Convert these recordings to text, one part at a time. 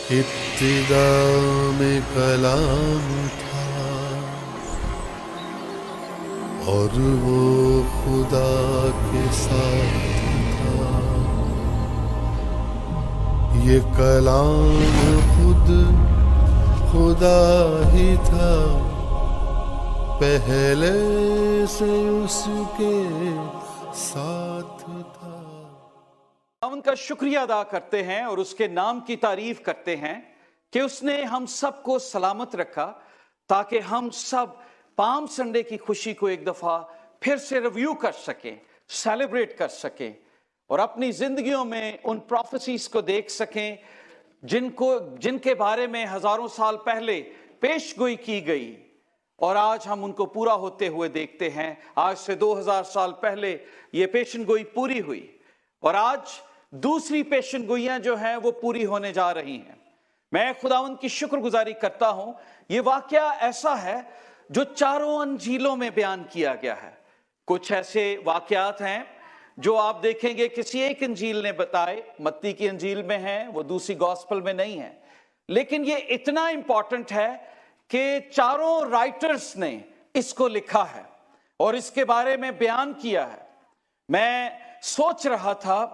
ابتدا میں کلام تھا اور وہ خدا کے ساتھ تھا، یہ کلام خود خدا ہی تھا، پہلے سے اس کے ساتھ تھا۔ ہم ان کا شکریہ ادا کرتے ہیں اور اس کے نام کی تعریف کرتے ہیں کہ اس نے ہم سب کو سلامت رکھا تاکہ ہم سب پام سنڈے کی خوشی کو ایک دفعہ پھر سے ریویو کر سکیں، سیلیبریٹ کر سکیں اور اپنی زندگیوں میں ان پروفیسیز کو دیکھ سکیں جن کے بارے میں ہزاروں سال پہلے پیش گوئی کی گئی اور آج ہم ان کو پورا ہوتے ہوئے دیکھتے ہیں۔ آج سے 2000 سال پہلے یہ پیشن گوئی پوری ہوئی اور آج دوسری پیشن گوئیاں جو ہیں وہ پوری ہونے جا رہی ہیں۔ میں خداوند کی شکر گزاری کرتا ہوں، یہ واقعہ ایسا ہے جو چاروں انجیلوں میں بیان کیا گیا ہے۔ کچھ ایسے واقعات ہیں جو آپ دیکھیں گے کسی ایک انجیل نے بتائے، متی کی انجیل میں ہیں، وہ دوسری گاسپل میں نہیں ہیں، لیکن یہ اتنا امپورٹنٹ ہے کہ چاروں رائٹرز نے اس کو لکھا ہے اور اس کے بارے میں بیان کیا ہے۔ میں سوچ رہا تھا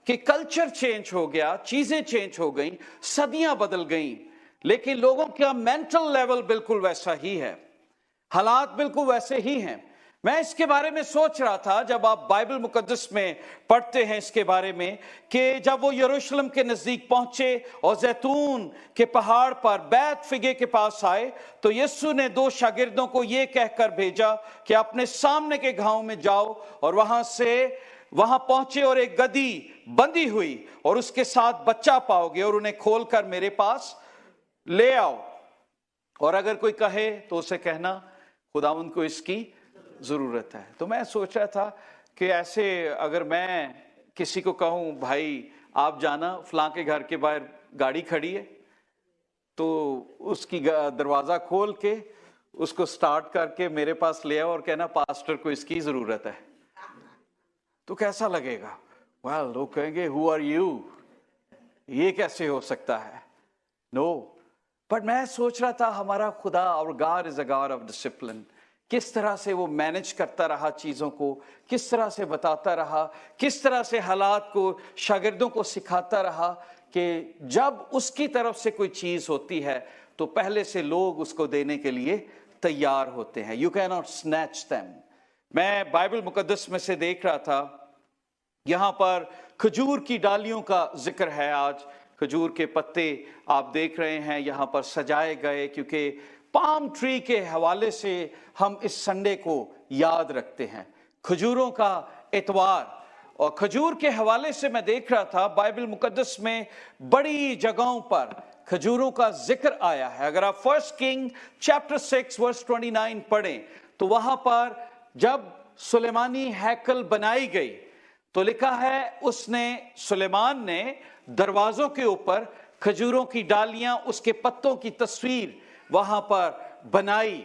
کہ کلچر چینج ہو گیا، چیزیں چینج ہو گئیں، صدیاں بدل گئیں، لیکن لوگوں کا مینٹل لیول بالکل ویسا ہی ہے، حالات بالکل ویسے ہی ہیں۔ میں اس کے بارے میں سوچ رہا تھا جب آپ بائبل مقدس میں پڑھتے ہیں اس کے بارے میں کہ جب وہ یروشلم کے نزدیک پہنچے اور زیتون کے پہاڑ پر بیت فگے کے پاس آئے تو یسوع نے 2 شاگردوں کو یہ کہہ کر بھیجا کہ اپنے سامنے کے گاؤں میں جاؤ، اور وہاں پہنچے اور ایک گدھی بندھی ہوئی اور اس کے ساتھ بچہ پاؤ گے اور انہیں کھول کر میرے پاس لے آؤ، اور اگر کوئی کہے تو اسے کہنا خداوند کو اس کی ضرورت ہے۔ تو میں سوچ رہا تھا کہ ایسے اگر میں کسی کو کہوں بھائی آپ جانا فلاں کے گھر کے باہر گاڑی کھڑی ہے، تو اس کی دروازہ کھول کے اس کو سٹارٹ کر کے میرے پاس لے آؤ اور کہنا پاسٹر کو اس کی ضرورت ہے، تو کیسا لگے گا؟ لوگ کہیں گے who are you؟ یہ کیسے ہو سکتا ہے؟ نو، بٹ میں سوچ رہا تھا ہمارا خدا اور God is a God of discipline، کس طرح سے وہ مینج کرتا رہا چیزوں کو، کس طرح سے بتاتا رہا، کس طرح سے حالات کو شاگردوں کو سکھاتا رہا کہ جب اس کی طرف سے کوئی چیز ہوتی ہے تو پہلے سے لوگ اس کو دینے کے لیے تیار ہوتے ہیں۔ You cannot snatch them۔ میں بائبل مقدس میں سے دیکھ رہا تھا، یہاں پر کھجور کی ڈالیوں کا ذکر ہے۔ آج کھجور کے پتے آپ دیکھ رہے ہیں یہاں پر سجائے گئے، کیونکہ پام ٹری کے حوالے سے ہم اس سنڈے کو یاد رکھتے ہیں، کھجوروں کا اتوار۔ اور کھجور کے حوالے سے میں دیکھ رہا تھا بائبل مقدس میں بڑی جگہوں پر کھجوروں کا ذکر آیا ہے۔ اگر آپ 1 کنگ چیپٹر 6 ورس 29 پڑھیں تو وہاں پر جب سلیمانی ہیکل بنائی گئی تو لکھا ہے سلیمان نے دروازوں کے اوپر کھجوروں کی ڈالیاں، اس کے پتوں کی تصویر وہاں پر بنائی،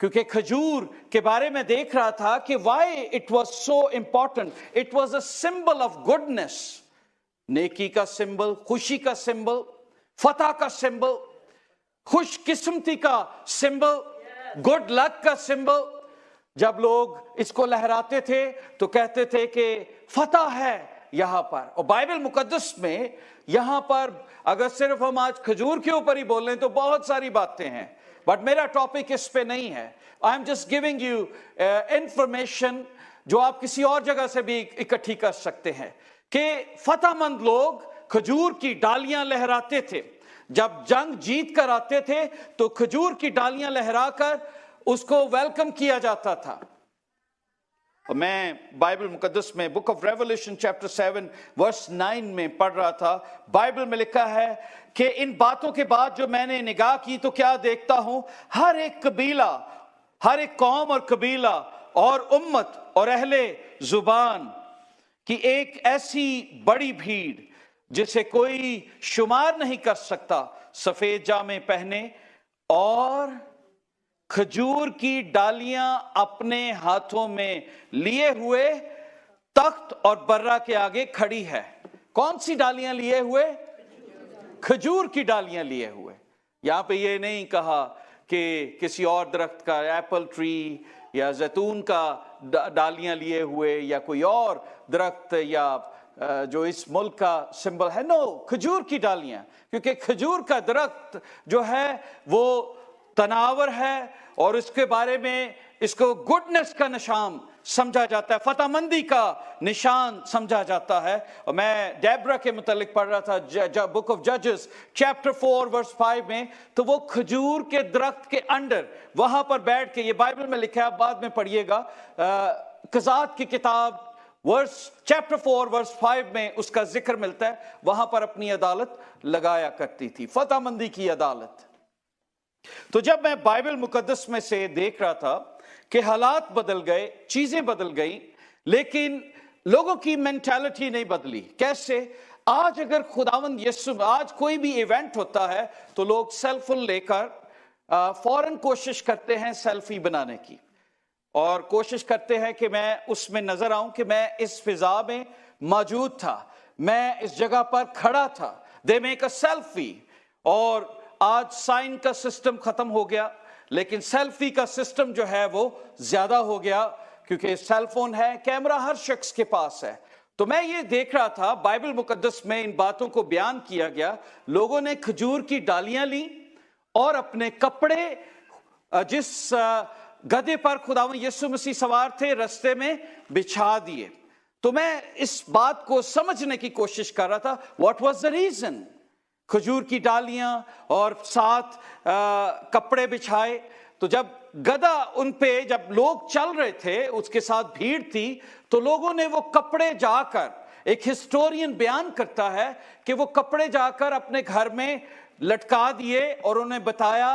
کیونکہ کھجور کے بارے میں دیکھ رہا تھا کہ why it was so important. It was a symbol of goodness, نیکی کا سمبل، خوشی کا سمبل، فتح کا سمبل، خوش قسمتی کا سمبل، گڈ لک کا سمبل۔ جب لوگ اس کو لہراتے تھے تو کہتے تھے کہ فتح ہے یہاں پر۔ اور بائبل مقدس میں یہاں پر اگر صرف ہم آج کھجور کے اوپر ہی بول رہے ہیں تو بہت ساری باتیں ہیں، بٹ میرا ٹاپک اس پہ نہیں ہے۔ I am just giving you information جو آپ کسی اور جگہ سے بھی اکٹھی کر سکتے ہیں، کہ فتح مند لوگ کھجور کی ڈالیاں لہراتے تھے۔ جب جنگ جیت کر آتے تھے تو کھجور کی ڈالیاں لہرا کر اس کو ویلکم کیا جاتا تھا۔ اور میں بائبل مقدس میں بک آف ریولیشن چیپٹر 7 ورس 9 میں پڑھ رہا تھا، بائبل میں لکھا ہے کہ ان باتوں کے بعد جو میں نے نگاہ کی تو کیا دیکھتا ہوں، ہر ایک قبیلہ، ہر ایک قوم اور قبیلہ اور امت اور اہل زبان کی ایک ایسی بڑی بھیڑ جسے کوئی شمار نہیں کر سکتا، سفید جامے پہنے اور کھجور کی ڈالیاں اپنے ہاتھوں میں لیے ہوئے تخت اور برہ کے آگے کھڑی ہے۔ کون سی ڈالیاں لیے ہوئے؟ खजूर की डालियां लिए हुए। यहां पे ये नहीं कहा कि किसी और दरख्त का, एप्पल ट्री या जैतून का डालियां लिए हुए या कोई और दरख्त या जो इस मुल्क का सिंबल है, नो, खजूर की डालियां, क्योंकि खजूर का दरख्त जो है वो तनावर है और इसके बारे में इसको गुडनेस का निशान समझा जाता है, फतहमंदी का निशान समझा जाता है। और मैं डेब्रा के मुतालिक पढ़ रहा था बुक ऑफ जजेस चैप्टर 4 वर्स 5 में, तो वो खजूर के दरख्त के अंडर वहां पर बैठ के, ये बाइबल में लिखा है, बाद में पढ़िएगा, कज़ात की किताब चैप्टर 4 वर्स 5 में उसका जिक्र मिलता है, वहां पर अपनी अदालत लगाया करती थी, फतहमंदी की अदालत। तो जब मैं बाइबल मुकद्दस में से देख रहा था कि हालात बदल गए, चीजें बदल गई, लेकिन लोगों की मेंटालिटी नहीं बदली। कैसे? आज अगर खुदावंद यीशु, आज कोई भी इवेंट होता है तो लोग सेलफोन लेकर फौरन कोशिश करते हैं सेल्फी बनाने की, और कोशिश करते हैं कि मैं उसमें नजर आऊं कि मैं इस फिजा में मौजूद था, मैं इस जगह पर खड़ा था। They make a selfie. और आज साइन का सिस्टम खत्म हो गया, लेकिन सेल्फी का सिस्टम जो है वो ज्यादा हो गया, क्योंकि सेलफोन है, कैमरा हर शख्स के पास है। तो मैं ये देख रहा था बाइबल मुकद्दस में इन बातों को बयान किया गया। लोगों ने खजूर की डालियां ली और अपने कपड़े जिस गधे पर खुदावंद यीशु मसीह सवार थे रास्ते में बिछा दिए। तो मैं इस बात को समझने की कोशिश कर रहा था, व्हाट वाज द रीजन? खजूर की डालियां और साथ कपड़े बिछाए। तो जब गधा उन पे, जब लोग चल रहे थे, उसके साथ भीड़ थी, तो लोगों ने वो कपड़े जाकर, एक हिस्टोरियन बयान करता है कि वो कपड़े जाकर अपने घर में लटका दिए और उन्हें बताया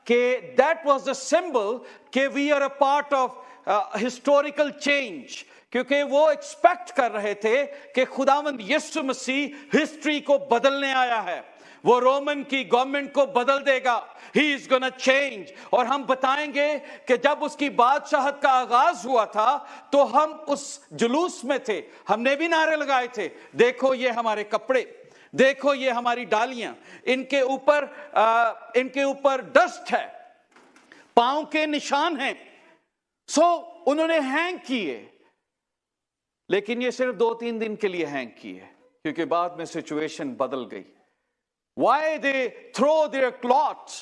कि दैट वाज द सिंबल कि we are a part of historical change, क्योंकि वो एक्सपेक्ट कर रहे थे कि खुदावंद यीशु मसीह हिस्ट्री को बदलने आया है, वो रोमन की गवर्नमेंट को बदल देगा, ही इज गोना चेंज। और हम बताएंगे कि जब उसकी बादशाहत का आगाज हुआ था तो हम उस जुलूस में थे, हमने भी नारे लगाए थे, देखो ये हमारे कपड़े, देखो ये हमारी डालियां, इनके ऊपर डस्ट है, पांव के निशान हैं। सो उन्होंने हैंग किए, लेकिन ये सिर्फ 2-3 दिन के लिए हैंग किए, क्योंकि बाद में सिचुएशन बदल गई। Why they throw their cloths?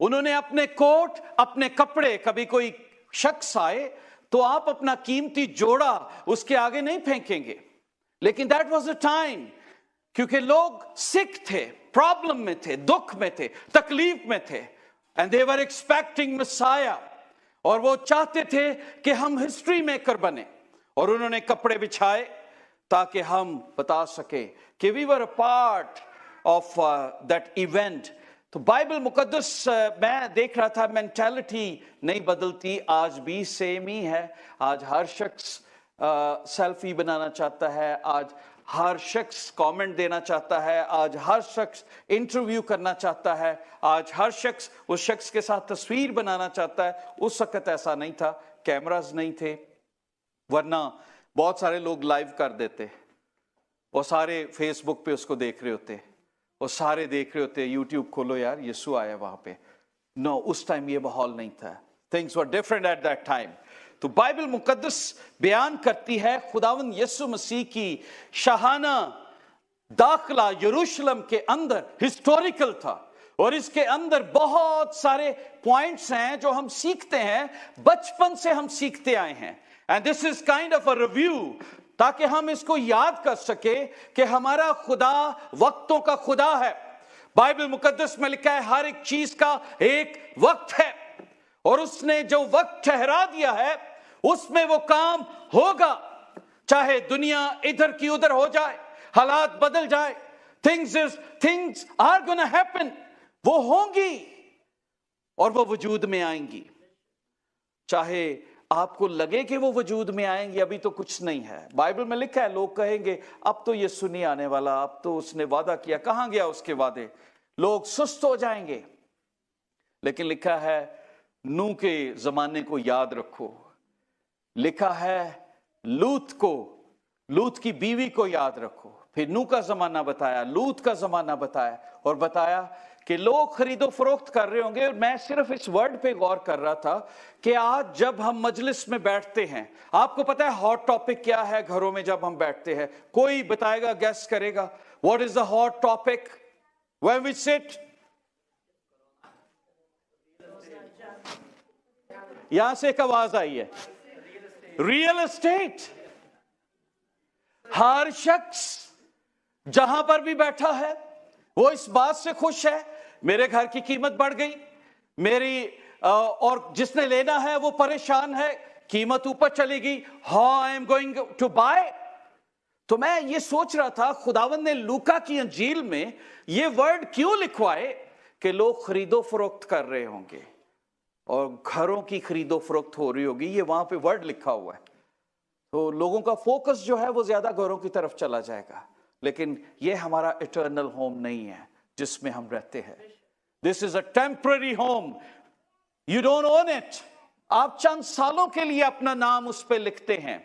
उन्होंने अपने कोट, अपने कपड़े, कभी कोई शख्स आए तो आप अपना कीमती जोड़ा उसके आगे नहीं फेंकेंगे, लेकिन that was the time, क्योंकि लोग सिक थे, प्रॉब्लम में थे, दुख में थे, तकलीफ में थे, and they were expecting Messiah, और वो चाहते थे कि हम हिस्ट्री मेकर बने, और उन्होंने कपड़े बिछाए ताकि हम बता सके कि we were a part of that event। तो बाइबल मुकद्दस मैं देख रहा था, मेंटालिटी नहीं बदलती, आज भी सेम ही है। आज हर शख्स सेल्फी बनाना चाहता है, आज हर शख्स कमेंट देना चाहता है, आज हर शख्स इंटरव्यू करना चाहता है, आज हर शख्स उस शख्स के साथ तस्वीर बनाना चाहता है। उस वक्त ऐसा नहीं था, कैमरास नहीं थे, वरना बहुत सारे लोग लाइव कर देते, वो सारे फेसबुक पे उसको देख रहे होते, वो सारे देख रहे होते, यूट्यूब खोलो यार यीशु आया वहां पे। नो, उस टाइम ये माहौल नहीं था, things were different at that time. तो बाइबल मुकद्दस बयान करती है खुदावंद यीशु मसीह की शाहाना दाखिला यरूशलेम के अंदर हिस्टोरिकल था, और इसके अंदर बहुत सारे पॉइंट्स हैं जो हम सीखते हैं, बचपन से हम सीखते आए हैं। And this is kind of a review, ताकि हम इसको याद कर सके कि हमारा खुदा वक्तों का खुदा है। बाइबल मुकद्दस में लिखा है हर एक चीज का एक वक्त है, और उसने जो वक्त ठहरा दिया है उसमें वो काम होगा, चाहे दुनिया इधर की उधर हो जाए, हालात बदल जाए, थिंग्स आर गोना हैपन, वो होंगी और वो वजूद में आएंगी। चाहे आपको लगे कि वो वजूद में आएंगे, अभी तो कुछ नहीं है। बाइबल में लिखा है, लोग कहेंगे अब तो ये सुनी आने वाला, अब तो उसने वादा किया, कहां गया उसके वादे, लोग सुस्त हो जाएंगे। लेकिन लिखा है नूह के जमाने को याद रखो, लिखा है लूत की बीवी को याद रखो, پھر نوح کا زمانہ بتایا, لوط کا زمانہ بتایا, اور بتایا کہ لوگ خرید و فروخت کر رہے ہوں گے. اور میں صرف اس ورڈ پہ غور کر رہا تھا کہ آج جب ہم مجلس میں بیٹھتے ہیں, آپ کو پتا ہے ہاٹ ٹاپک کیا ہے گھروں میں جب ہم بیٹھتے ہیں؟ کوئی بتائے گا, گیس کرے گا, what is the hot topic when we sit؟ یہاں سے ایک آواز آئی ہے, ریئل اسٹیٹ. ہر شخص جہاں پر بھی بیٹھا ہے وہ اس بات سے خوش ہے میرے گھر کی قیمت بڑھ گئی, میری اور جس نے لینا ہے وہ پریشان ہے, قیمت اوپر چلی گئی, how I am going to buy. تو میں یہ سوچ رہا تھا خداوند نے لوکا کی انجیل میں یہ ورڈ کیوں لکھوائے کہ لوگ خرید و فروخت کر رہے ہوں گے اور گھروں کی خرید و فروخت ہو رہی ہوگی. یہ وہاں پہ ورڈ لکھا ہوا ہے, تو لوگوں کا فوکس جو ہے وہ زیادہ گھروں کی طرف چلا جائے گا. لیکن یہ ہمارا اٹرنل ہوم نہیں ہے جس میں ہم رہتے ہیں. This is a temporary home, you don't own it. آپ چند سالوں کے لیے اپنا نام اس پہ لکھتے ہیں.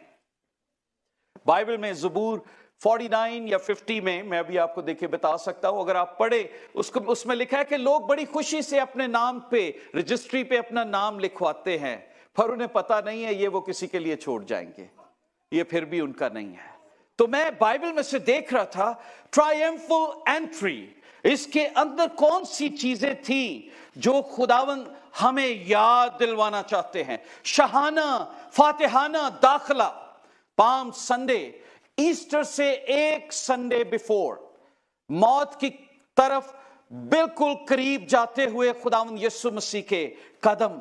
بائبل میں زبور 49 یا 50 میں ابھی آپ کو دیکھے بتا سکتا ہوں, اگر آپ پڑھے اس میں لکھا ہے کہ لوگ بڑی خوشی سے اپنے نام پہ رجسٹری پہ اپنا نام لکھواتے ہیں, پر انہیں پتا نہیں ہے یہ وہ کسی کے لیے چھوڑ جائیں گے, یہ پھر بھی ان کا نہیں ہے. تو میں بائبل میں سے دیکھ رہا تھا ٹرائمفل انٹری, اس کے اندر کون سی چیزیں تھیں جو خداوند ہمیں یاد دلوانا چاہتے ہیں. شاہانہ فاتحانہ داخلہ, پام سنڈے, ایسٹر سے ایک سنڈے بیفور, موت کی طرف بالکل قریب جاتے ہوئے خداوند یسوع مسیح کے قدم,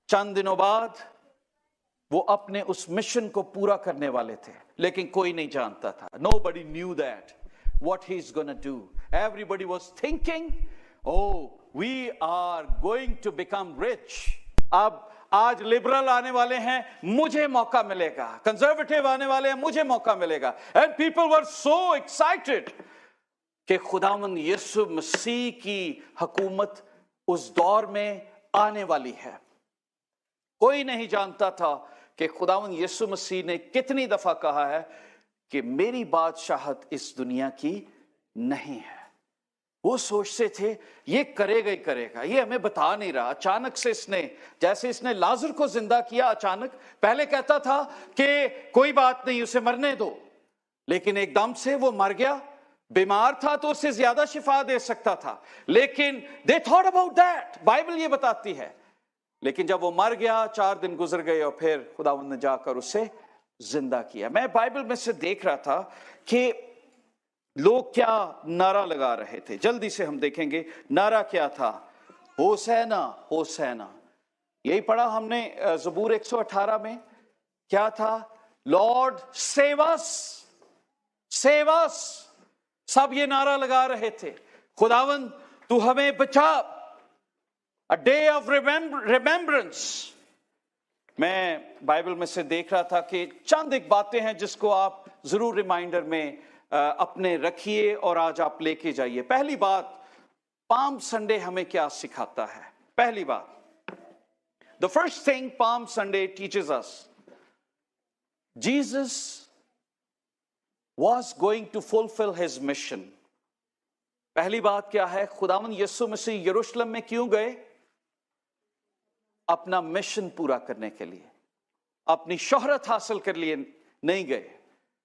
چند دنوں بعد وہ اپنے اس مشن کو پورا کرنے والے تھے, لیکن کوئی نہیں جانتا تھا. Nobody knew that what he's gonna do. Everybody was thinking, oh, we are going to become rich. اب آج لبرل آنے والے ہیں, مجھے موقع ملے گا, کنزرویٹو آنے والے ہیں, مجھے موقع ملے گا. And people were so excited کہ خداوند یسوع مسیح کی حکومت اس دور میں آنے والی ہے. کوئی نہیں جانتا تھا کہ خداوند یسوع مسیح نے کتنی دفعہ کہا ہے کہ میری بادشاہت اس دنیا کی نہیں ہے. وہ سوچتے تھے یہ کرے گا ہی کرے گا, یہ ہمیں بتا نہیں رہا. اچانک سے اس نے, جیسے اس نے لازر کو زندہ کیا, اچانک پہلے کہتا تھا کہ کوئی بات نہیں اسے مرنے دو, لیکن ایک دم سے وہ مر گیا. بیمار تھا تو اسے زیادہ شفا دے سکتا تھا, لیکن they thought about that, Bible یہ بتاتی ہے. لیکن جب وہ مر گیا 4 دن گزر گئے اور پھر خداوند نے جا کر اسے زندہ کیا. میں بائبل میں سے دیکھ رہا تھا کہ لوگ کیا نعرہ لگا رہے تھے. جلدی سے ہم دیکھیں گے نعرہ کیا تھا, ہوسینا ہوسینا. یہی پڑھا ہم نے زبور 118 میں, کیا تھا؟ Lord save us, save us. سب یہ نعرہ لگا رہے تھے, خداوند تو ہمیں بچا. A day of remembrance. میں بائبل میں سے دیکھ رہا تھا کہ چند ایک باتیں ہیں جس کو آپ ضرور ریمائنڈر میں اپنے رکھیے اور آج آپ لے کے جائیے. پہلی بات, پام سنڈے ہمیں کیا سکھاتا ہے؟ پہلی بات, the first thing Palm Sunday teaches us, Jesus was going to fulfill his mission. پہلی بات کیا ہے؟ خداوند یسوع مسیح یروشلم میں کیوں گئے؟ اپنا مشن پورا کرنے کے لیے, اپنی شہرت حاصل کر لیے نہیں گئے.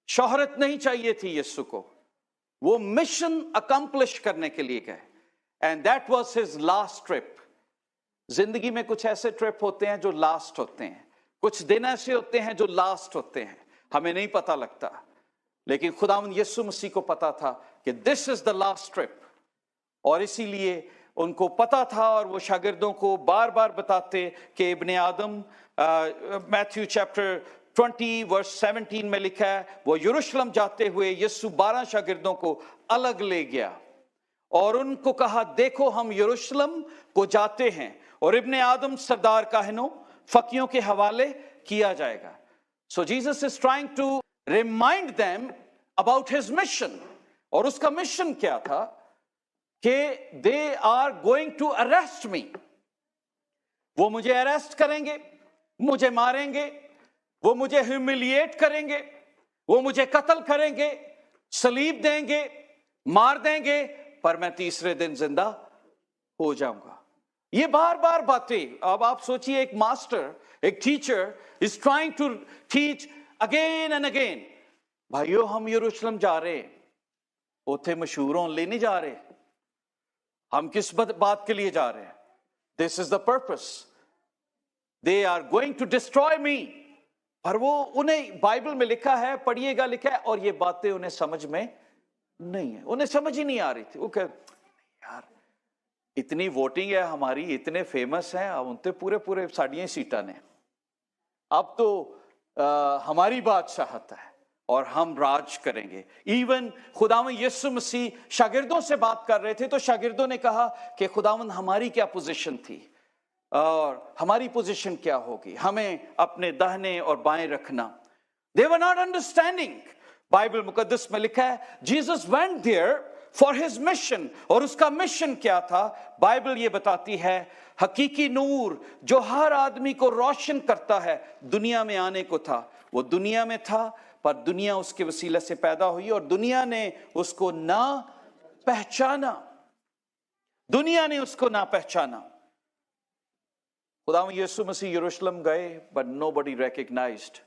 شہرت نہیں چاہیے تھی یسوع کو, وہ مشن اکمپلش کرنے کے لیے گئے. And that was his last trip. زندگی میں کچھ ایسے ٹرپ ہوتے ہیں جو لاسٹ ہوتے ہیں, کچھ دن ایسے ہوتے ہیں جو لاسٹ ہوتے ہیں, ہمیں نہیں پتا لگتا. لیکن خداوند یسوع مسیح کو پتا تھا کہ دس از دا لاسٹ ٹرپ, اور اسی لیے ان کو پتا تھا اور وہ شاگردوں کو بار بار بتاتے کہ ابن آدم, میتھیو چیپٹر 20 ورس 17 میں لکھا ہے, وہ یروشلم جاتے ہوئے یسوع 12 شاگردوں کو الگ لے گیا اور ان کو کہا دیکھو ہم یروشلم کو جاتے ہیں اور ابن آدم سردار کاہنوں فقیوں کے حوالے کیا جائے گا. So Jesus is trying to remind them about his mission. اور اس کا مشن کیا تھا کہ they are going to arrest me. وہ مجھے arrest کریں گے, مجھے ماریں گے, وہ مجھے humiliate کریں گے, وہ مجھے قتل کریں گے, सलीब देंगे, मार देंगे, पर मैं तीसरे दिन जिंदा हो जाऊंगा। ये बार बार बातें, अब आप सोचिए एक मास्टर, एक teacher is trying to teach again and again. भाइयों, हम यरूशलेम जा रहे हैं, उथे मशहूर होने लिए नहीं जा रहे। हम किस बात के लिए जा रहे हैं? This is the purpose. They are going to destroy me. पर वो, उन्हें बाइबल में लिखा है, पढ़िएगा, लिखा है, और ये बातें उन्हें समझ में नहीं है, उन्हें समझ ही नहीं आ रही थी। वो कह, यार इतनी वोटिंग है हमारी, इतने फेमस हैं, अब उनते पूरे पूरे साड़ियां सीटा ने, अब तो हमारी बादशाहत है और हम राज करेंगे। इवन खुदावन यीशु मसीह शागिर्दों से बात कर रहे थे, तो शागिर्दों ने कहा कि खुदावन हमारी क्या पोजीशन थी और हमारी पोजीशन क्या होगी, हमें अपने दाहिने और बाएं रखना। They were not understanding. Bible मुकद्दस में लिखा है Jesus went there for his mission, और उसका मिशन क्या था? बाइबल ये बताती है, हकीकी नूर जो हर आदमी को रोशन करता है, दुनिया में आने को था। वो दुनिया में था, पर दुनिया उसके वसीले से पैदा हुई और दुनिया ने उसको ना पहचाना। दुनिया ने उसको ना पहचाना। खुदावंद यीशु मसीह यरूशलेम गए, बट नोबडी रिकॉग्नाइज्ड।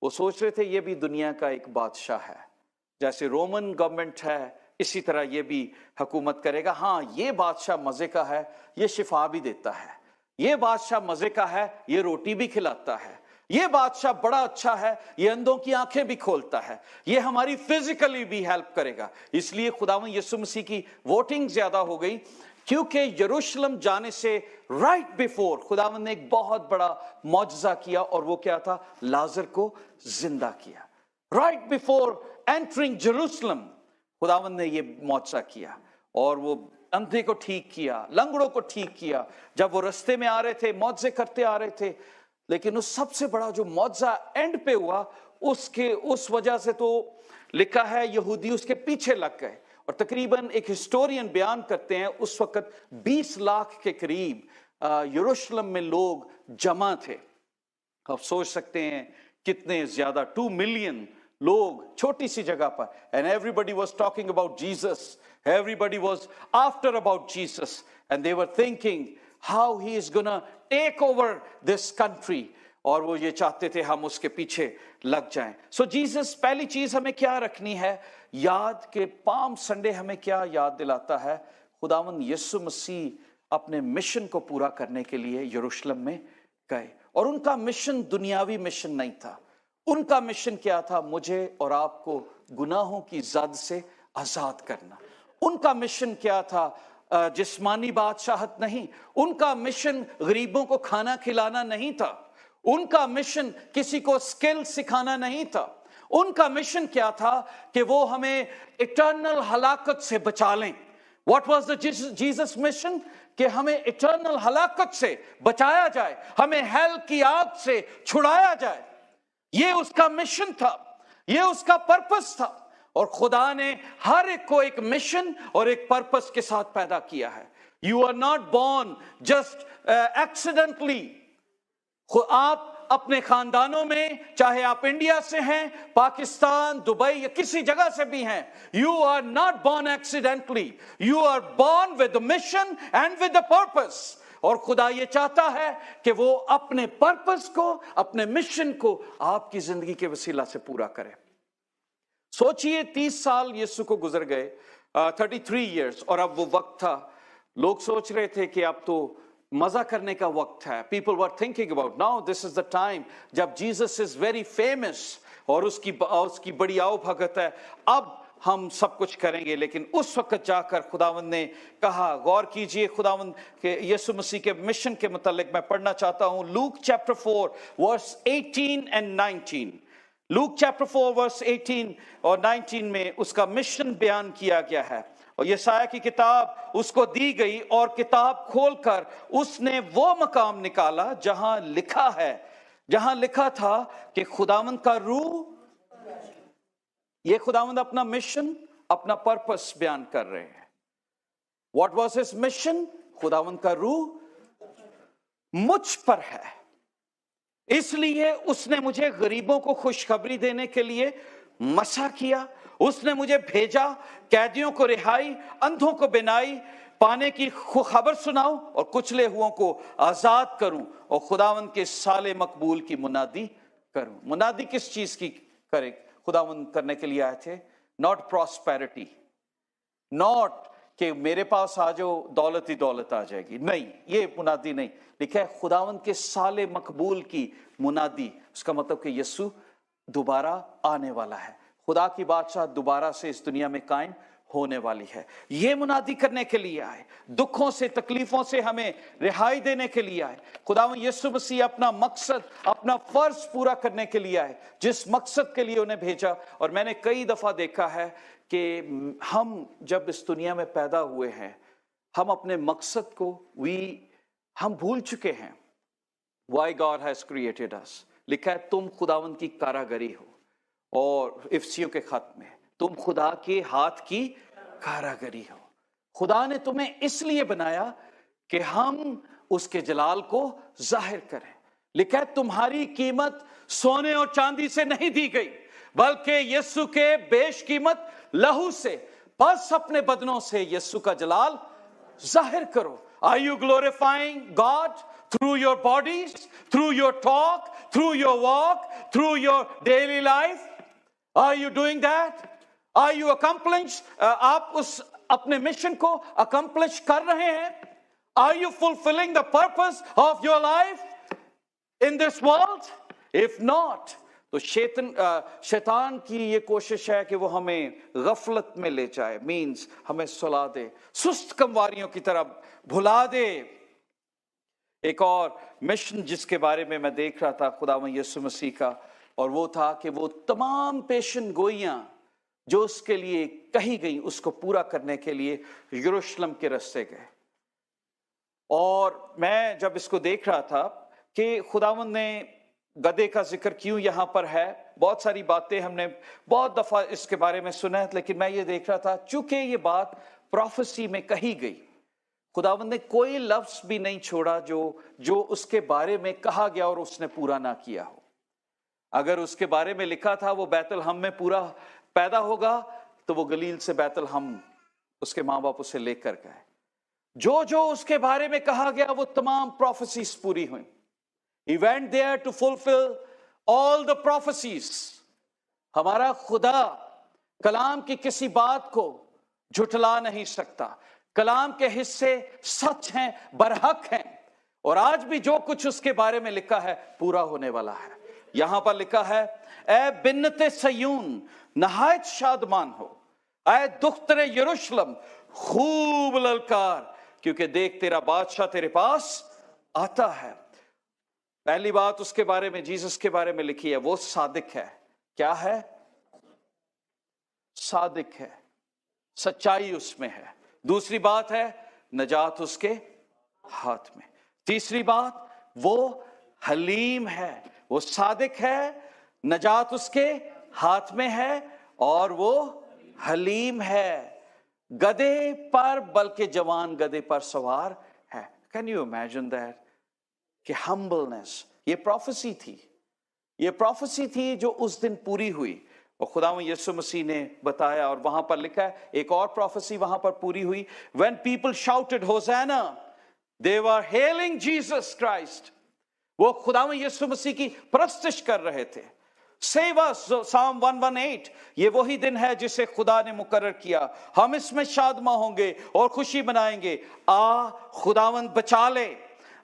वो सोच रहे थे ये भी दुनिया का एक बादशाह है, जैसे रोमन गवर्नमेंट है इसी तरह ये भी हुकूमत करेगा। हाँ, ये बादशाह मजे का है, ये शिफा भी देता है, ये बादशाह मजे का है, ये रोटी भी खिलाता है, ये बादशाह बड़ा अच्छा है, ये अंधों की आंखें भी खोलता है, ये हमारी फिजिकली भी हेल्प करेगा। इसलिए खुदावंद यीशु मसीह की वोटिंग ज्यादा हो गई, क्योंकि यरूशलेम जाने से राइट बिफोर खुदावंद ने एक बहुत बड़ा मौजज़ा किया, और वो क्या था? लाजर को जिंदा किया। राइट बिफोर एंटरिंग जेरूशलेम खुदावंद ने ये मौजज़ा किया, और वो अंधे को ठीक किया, लंगड़ों को ठीक किया। जब वो रास्ते में आ रहे थे, मौजज़े करते आ रहे थे, लेकिन उस सबसे बड़ा जो मौजज़ा एंड पे हुआ, उस वजह से तो लिखा है यहूदी उसके पीछे लग गए। और तकरीबन एक हिस्टोरियन बयान करते हैं उस वक्त 20 लाख के करीब यरूशलेम में लोग जमा थे। आप सोच सकते हैं कितने ज्यादा, 2 मिलियन लोग छोटी सी जगह पर, and everybody was talking about Jesus, everybody was after about Jesus, and they were thinking how he is gonna take over this country, और वो ये चाहते थे हम उसके पीछे लग जाएं। सो जीसस, पहली चीज हमें क्या रखनी है याद, के पाम संडे हमें क्या याद दिलाता है? खुदावंद यीशु मसीह अपने मिशन को पूरा करने के लिए यरूशलेम में गए, और उनका मिशन दुनियावी मिशन नहीं था। उनका मिशन क्या था? मुझे और आपको गुनाहों की जद से आजाद करना। उनका मिशन क्या था? जिस्मानी बादशाहत नहीं। उनका मिशन गरीबों को खाना खिलाना नहीं था। उनका मिशन किसी को स्किल सिखाना नहीं था। उनका मिशन क्या था? कि वो हमें इटर्नल हलाकत से बचा लें। What was the Jesus mission? कि हमें इटर्नल हलाकत से बचाया जाए, हमें हेल की आग से छुड़ाया जाए। ये उसका मिशन था, ये उसका पर्पस था, और खुदा ने हर एक को एक मिशन और एक पर्पस के साथ पैदा किया है। You are not born just accidentally. आप अपने खानदानों में, चाहे आप इंडिया से हैं, पाकिस्तान, दुबई या किसी जगह से भी हैं, you are not born accidentally, you are born with the mission and with the purpose. और खुदा ये चाहता है कि वो अपने पर्पस को, अपने मिशन को आपकी जिंदगी के वसीला से पूरा करे। सोचिए 30 साल यीशु को गुजर गए, 33 इयर्स, और अब वो वक्त था, लोग सोच रहे थे कि अब तो मजा करने का वक्त है। People were thinking about now this is the time जब जीसस इज वेरी फेमस और उसकी बड़ी आओ भगत है, अब हम सब कुछ करेंगे। लेकिन उस वक्त जाकर खुदावंद ने कहा, गौर कीजिए खुदावंद के यीशु मसीह के मिशन के मुतालिक मैं पढ़ना चाहता हूं Luke chapter 4 verse 18 and 19। Luke chapter 4 verse 18 और 19 में उसका मिशन बयान किया गया है। और यशायाह की किताब उसको दी गई, और किताब खोलकर उसने वो मकाम निकाला जहां लिखा था कि खुदावंद का रूह, ये खुदावंद अपना मिशन, अपना पर्पस बयान कर रहे हैं। What was his mission? खुदावंद का रूह मुझ पर है, इसलिए उसने मुझे गरीबों को खुशखबरी देने के लिए मसा किया, उसने मुझे भेजा कैदियों को रिहाई, अंधों को बिनाई पाने की खबर सुनाऊं और कुचले हुओं को आजाद करूं और खुदावंद के साले मकबूल की मुनादी करूं। मुनादी किस चीज की करे खुदावंद करने के लिए आए थे? नॉट प्रॉस्पेरिटी, नॉट कि मेरे पास आ जाओ दौलत ही दौलत आ जाएगी, नहीं, ये मुनादी नहीं। लिखा है खुदावंद के साले मकबूल की मुनादी, उसका मतलब कि यीशु दोबारा आने वाला है, खुदा की बादशाह दोबारा से इस दुनिया में कायम होने वाली है। ये मुनादी करने के लिए आए, दुखों से तकलीफों से हमें रिहाई देने के लिए आए। खुदावंद यीशु मसीह अपना मकसद, अपना फर्ज पूरा करने के लिए आए, जिस मकसद के लिए उन्हें भेजा। और मैंने कई दफा देखा है कि हम जब इस दुनिया में पैदा हुए हैं, हम अपने मकसद को हम भूल चुके हैं। Why God has created us, लिखा है तुम खुदावंद की कारागरी हो, और इफसियों के खत में तुम खुदा के हाथ की कारागरी हो। खुदा ने तुम्हें इसलिए बनाया कि हम उसके जलाल को जाहिर करें। लिखा है तुम्हारी कीमत सोने और चांदी से नहीं दी गई, बल्कि यीशु के बेशकीमत लहू से। बस अपने बदनों से यीशु का जलाल जाहिर करो। Are you glorifying God through your bodies, through your talk, through your walk, through your daily life? Are you doing that? Are you accomplished? आप उस अपने मिशन को accomplish कर रहे हैं? Are you fulfilling the purpose of your life in this world? If not, तो शैतान की ये कोशिश है कि वो हमें गफलत में ले जाए, मीन्स हमें सुला दे, सुस्त कमवारियों की तरह भुला दे। एक और मिशन जिसके बारे में मैं देख रहा था खुदावंद यीशु मसीह का, और वो था कि वो तमाम पेशन गोइयां जो उसके लिए कही गई उसको पूरा करने के लिए यरूशलेम के रास्ते गए। और मैं जब इसको देख रहा था कि खुदावंद ने गधे का जिक्र क्यों यहां पर है, बहुत सारी बातें हमने बहुत दफा इसके बारे में सुना है, लेकिन मैं ये देख रहा था चूंकि ये बात प्रोफेसी में कही गई, खुदावंद ने कोई लफ्ज भी नहीं छोड़ा जो उसके बारे में कहा गया और उसने पूरा ना किया हो। अगर उसके बारे में लिखा था वो बैतलहम में पूरा पैदा होगा, तो वो गलील से बैतलहम उसके माँ बाप उसे लेकर गए। जो उसके बारे में कहा गया वो तमाम प्रोफेसीज पूरी हुई। He went there to fulfill all the prophecies. हमारा खुदा कलाम की किसी बात को झुठला नहीं सकता। कलाम के हिस्से सच हैं, बरहक हैं, और आज भी जो कुछ उसके बारे में लिखा है पूरा होने वाला है। यहां पर लिखा है, ऐ बिन्नते सयून नहायत शादमान हो, ऐ दुख्तरे यरूशलेम खूब ललकार, क्योंकि देख तेरा बादशाह तेरे पास आता है। पहली बात उसके बारे में, जीसस के बारे में लिखी है, वो सादिक है। क्या है? सादिक है, सच्चाई उसमें है। दूसरी बात है नजात उसके हाथ में। तीसरी बात वो हलीम है, वो सादिक है, नजात उसके हाथ में है, और वो हलीम है। गधे पर, बल्कि जवान गधे पर सवार है। Can you imagine that? कि हम्बलनेस, ये प्रोफेसी थी, ये प्रोफेसी थी जो उस दिन पूरी हुई, और खुदावंद यीशु मसीह ने बताया। और वहां पर लिखा है एक और प्रोफेसी वहां पर पूरी हुई, when people shouted Hosanna, they were hailing Jesus Christ। वो खुदावंद यीशु मसीह की परस्तिश कर रहे थे। Save us, Psalm 118, ये वही दिन है जिसे खुदा ने मुकर्रर किया, हम इसमें शादमा होंगे और खुशी मनाएंगे। आ खुदावंद बचा ले,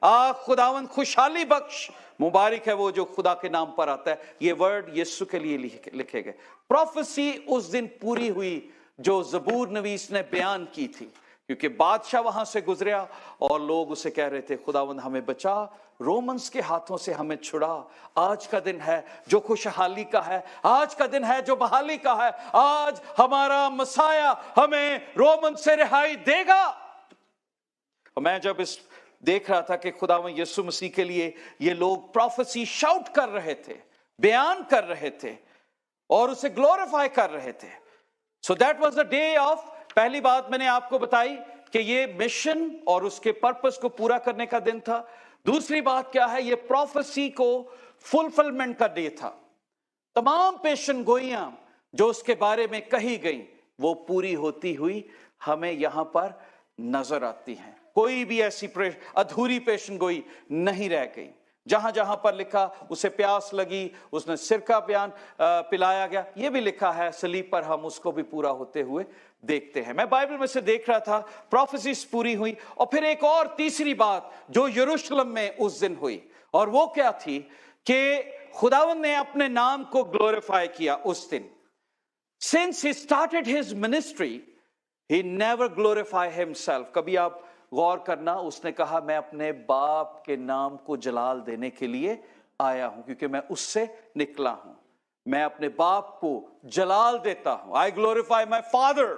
आ खुदावंद खुशहाली बख्श, मुबारक है वो जो खुदा के नाम पर आता है। ये वर्ड यीशु के लिए लिखे गए। प्रोफेसी उस दिन पूरी हुई जो जबूर नवीस ने बयान की थी, क्योंकि बादशाह वहां से गुजरा और लोग उसे कह रहे थे खुदावंद हमें बचा, रोमन्स के हाथों से हमें छुड़ा। आज का दिन है जो खुशहाली का है, आज का दिन है जो बहाली का है, आज हमारा मसाया हमें रोमन से रिहाई देगा। और मैं जब इस देख रहा था कि खुदावंद यीशु मसीह के लिए ये लोग प्रोफेसी शाउट कर रहे थे, बयान कर रहे थे और उसे ग्लोरीफाई कर रहे थे। So that was the day of, पहली बात मैंने आपको बताई कि ये मिशन और उसके पर्पस को पूरा करने का दिन था। दूसरी बात क्या है, ये प्रोफेसी को फुलफिलमेंट का डे था। तमाम पेशन गोइयां जो उसके बारे में कही गई वो पूरी होती हुई हमें यहाँ पर नजर आती हैं। कोई भी ऐसी अधूरी पेशन गोई नहीं रह गई। जहां जहां पर लिखा उसे प्यास लगी, उसने सिरका बयान पिलाया गया, ये भी लिखा है सलीब पर, हम उसको भी पूरा होते हुए देखते हैं। मैं बाइबल में से देख रहा था, प्रोफेसीज पूरी हुई। और फिर एक और तीसरी बात जो यरूशलेम में उस दिन हुई, और वो क्या थी कि खुदावंद ने अपने नाम को ग्लोरीफाई किया उस दिन। Since he started his ministry, he never glorified himself. कभी आप गौर करना, उसने कहा मैं अपने बाप के नाम को जलाल देने के लिए आया हूं, क्योंकि मैं उससे निकला हूं। मैं अपने बाप को जलाल देता हूं, I glorify my father।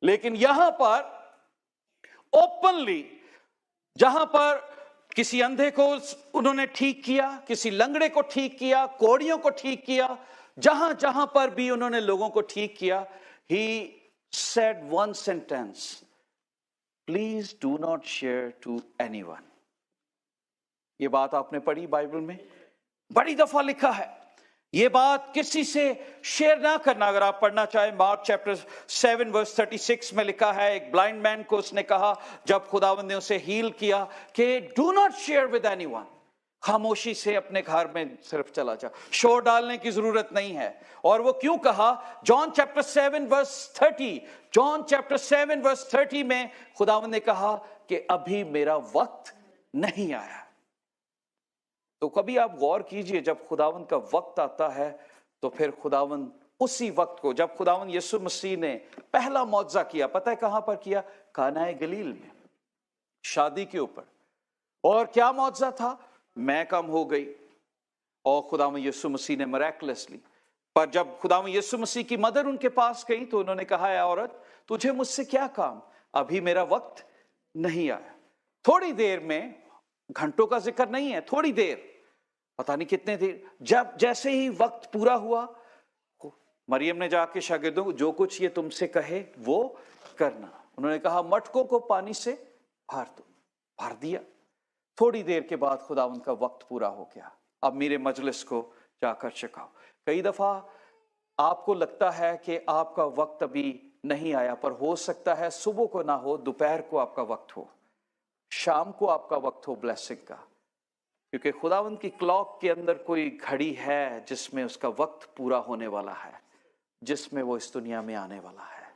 लेकिन यहां पर ओपनली, जहां पर किसी अंधे को उन्होंने ठीक किया, किसी लंगड़े को ठीक किया, कोढ़ियों को ठीक किया, जहां जहां पर भी उन्होंने लोगों को ठीक किया, he said one sentence, please do not share to anyone। ये बात आपने पढ़ी बाइबल में, बड़ी दफा लिखा है ये बात, किसी से शेयर ना करना। अगर आप पढ़ना चाहें, मार्क चैप्टर 7 वर्स 36 में लिखा है, एक ब्लाइंड मैन को उसने कहा जब खुदावंद ने उसे हील किया कि do not share with anyone, खामोशी से अपने घर में सिर्फ चला जा, शोर डालने की जरूरत नहीं है। और वो क्यों कहा? John chapter 7 verse 30, John chapter 7 verse 30 में खुदावंद ने कहा कि अभी मेरा वक्त नहीं आया। तो कभी आप गौर कीजिए, जब खुदावंद का वक्त आता है तो फिर खुदावंद उसी वक्त को, जब खुदावंद यीशु मसीह ने पहला मौजज़ा किया, पता है कहां पर किया? कानाए गलील में, शादी के ऊपर। और क्या मौजज़ा था? मैं कम हो गई और खुदावंद यीशु मसीह ने मिरेकलसली, पर जब खुदावंद यीशु मसीह की मदर उनके पास गई तो उन्होंने कहा, है औरत तुझे मुझसे क्या काम, अभी मेरा वक्त नहीं आया। थोड़ी देर में, घंटों का जिक्र नहीं है, थोड़ी देर, पता नहीं कितने देर, जब जैसे ही वक्त पूरा हुआ, मरियम ने जाके शागिर्दों को जो कुछ ये तुमसे कहे वो करना। उन्होंने कहा मटकों को पानी से भर दो, भर दिया। थोड़ी देर के बाद खुदावंद का वक्त पूरा हो गया, अब मेरे मजलिस को जाकर चकाओ। कई दफा आपको लगता है कि आपका वक्त अभी नहीं आया, पर हो सकता है सुबह को ना हो, दोपहर को आपका वक्त हो, शाम को आपका वक्त हो ब्लेसिंग का, क्योंकि खुदावंद की क्लॉक के अंदर कोई घड़ी है जिसमें उसका वक्त पूरा होने वाला है, जिसमें वो इस दुनिया में आने वाला है।